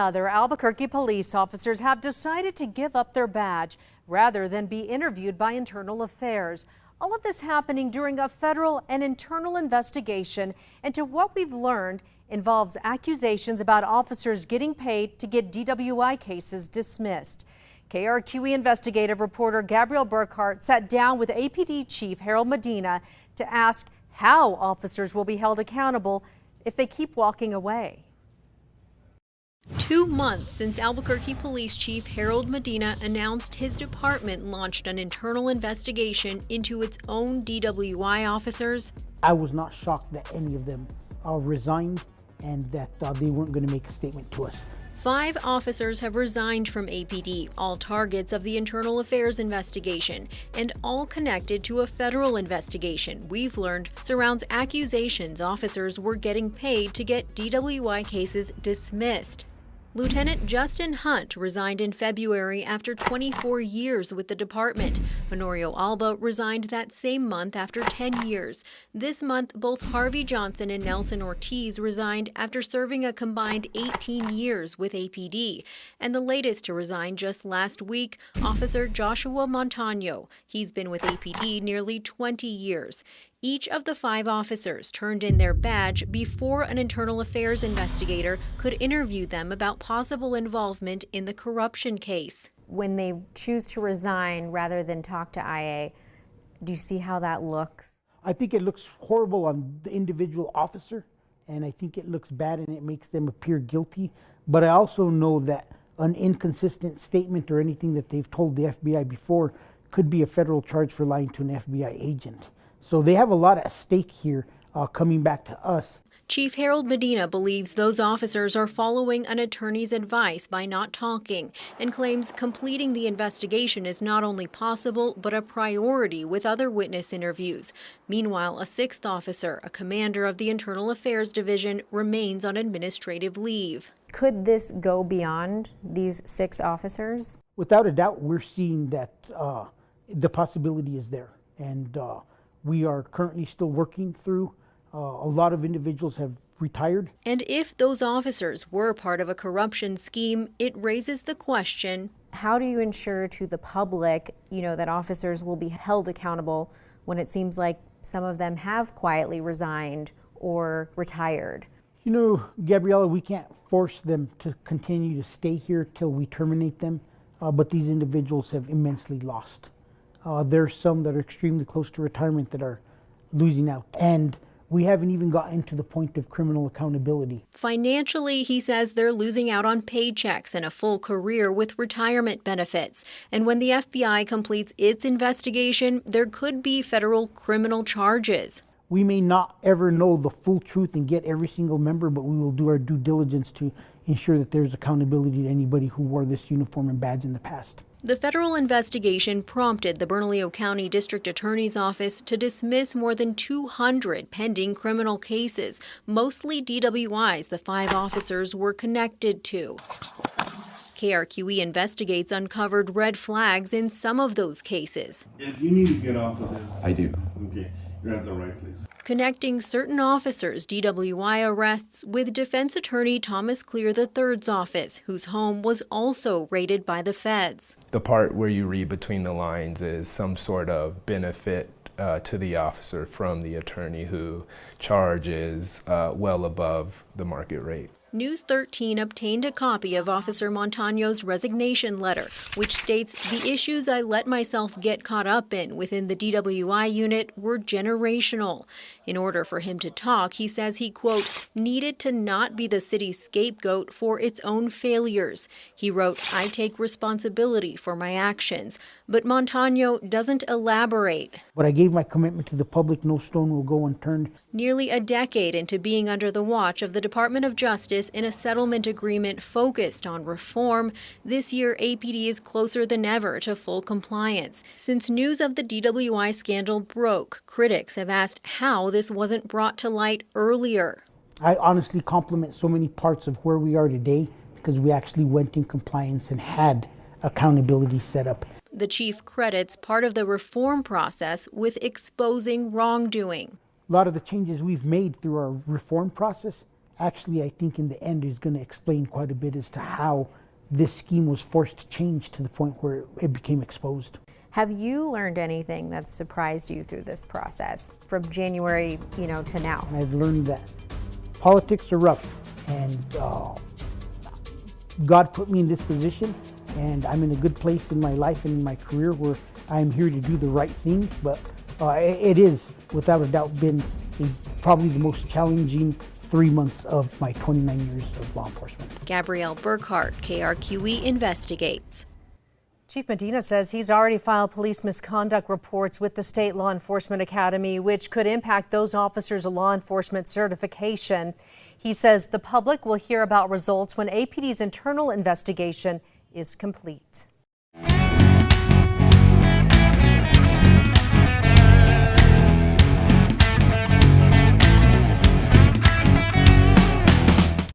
Other Albuquerque police officers have decided to give up their badge rather than be interviewed by Internal Affairs. All of this happening during a federal and internal investigation into what we've learned involves accusations about officers getting paid to get DWI cases dismissed. KRQE investigative reporter Gabrielle Burkhart sat down with APD Chief Harold Medina to ask how officers will be held accountable if they keep walking away. 2 months since Albuquerque Police Chief Harold Medina announced his department launched an internal investigation into its own DWI officers. I was not shocked that any of them resigned and that they weren't going to make a statement to us. 5 officers have resigned from APD, all targets of the Internal Affairs investigation, and all connected to a federal investigation we've learned surrounds accusations officers were getting paid to get DWI cases dismissed. Lieutenant Justin Hunt resigned in February after 24 years with the department. Honorio Alba resigned that same month after 10 years. This month, both Harvey Johnson and Nelson Ortiz resigned after serving a combined 18 years with APD. And the latest to resign just last week, Officer Joshua Montano. He's been with APD nearly 20 years. Each of the 5 officers turned in their badge before an internal affairs investigator could interview them about possible involvement in the corruption case. When they choose to resign rather than talk to IA, do you see how that looks? I think it looks horrible on the individual officer, and I think it looks bad and it makes them appear guilty. But I also know that an inconsistent statement or anything that they've told the FBI before could be a federal charge for lying to an FBI agent. So they have a lot at stake here coming back to us. Chief Harold Medina believes those officers are following an attorney's advice by not talking and claims completing the investigation is not only possible but a priority with other witness interviews. Meanwhile, a 6th officer, a commander of the Internal Affairs Division, remains on administrative leave. Could this go beyond these 6 officers? Without a doubt, we're seeing that the possibility is there. And we are currently still working through. A lot of individuals have retired. And if those officers were part of a corruption scheme, it raises the question, how do you ensure to the public, that officers will be held accountable when it seems like some of them have quietly resigned or retired? Gabriella, we can't force them to continue to stay here till we terminate them, but these individuals have immensely lost. There's some that are extremely close to retirement that are losing out. And we haven't even gotten to the point of criminal accountability. Financially, he says they're losing out on paychecks and a full career with retirement benefits. And when the FBI completes its investigation, there could be federal criminal charges. We may not ever know the full truth and get every single member, but we will do our due diligence to ensure that there's accountability to anybody who wore this uniform and badge in the past. The federal investigation prompted the Bernalillo County District Attorney's Office to dismiss more than 200 pending criminal cases, mostly DWIs the 5 officers were connected to. KRQE Investigates uncovered red flags in some of those cases. You need to get off of this. I do. Okay, you're at the right place. Connecting certain officers' DWI arrests with defense attorney Thomas Clear III's office, whose home was also raided by the feds. The part where you read between the lines is some sort of benefit to the officer from the attorney who charges well above the market rate. News 13 obtained a copy of Officer Montano's resignation letter, which states the issues I let myself get caught up in within the DWI unit were generational. In order for him to talk, he says he, quote, needed to not be the city's scapegoat for its own failures. He wrote, I take responsibility for my actions. But Montano doesn't elaborate. But I gave my commitment to the public, no stone will go unturned. Nearly a decade into being under the watch of the Department of Justice in a settlement agreement focused on reform, this year APD is closer than ever to full compliance. Since news of the DWI scandal broke, critics have asked how this wasn't brought to light earlier. I honestly compliment so many parts of where we are today because we actually went in compliance and had accountability set up. The chief credits part of the reform process with exposing wrongdoing. A lot of the changes we've made through our reform process actually, I think in the end is going to explain quite a bit as to how this scheme was forced to change to the point where it became exposed. Have you learned anything that's surprised you through this process from January, to now? I've learned that politics are rough, and God put me in this position, and I'm in a good place in my life and in my career where I'm here to do the right thing. But it is, without a doubt, been probably the most challenging 3 months of my 29 years of law enforcement. Gabrielle Burkhart, KRQE Investigates. Chief Medina says he's already filed police misconduct reports with the State Law Enforcement Academy, which could impact those officers' law enforcement certification. He says the public will hear about results when APD's internal investigation is complete.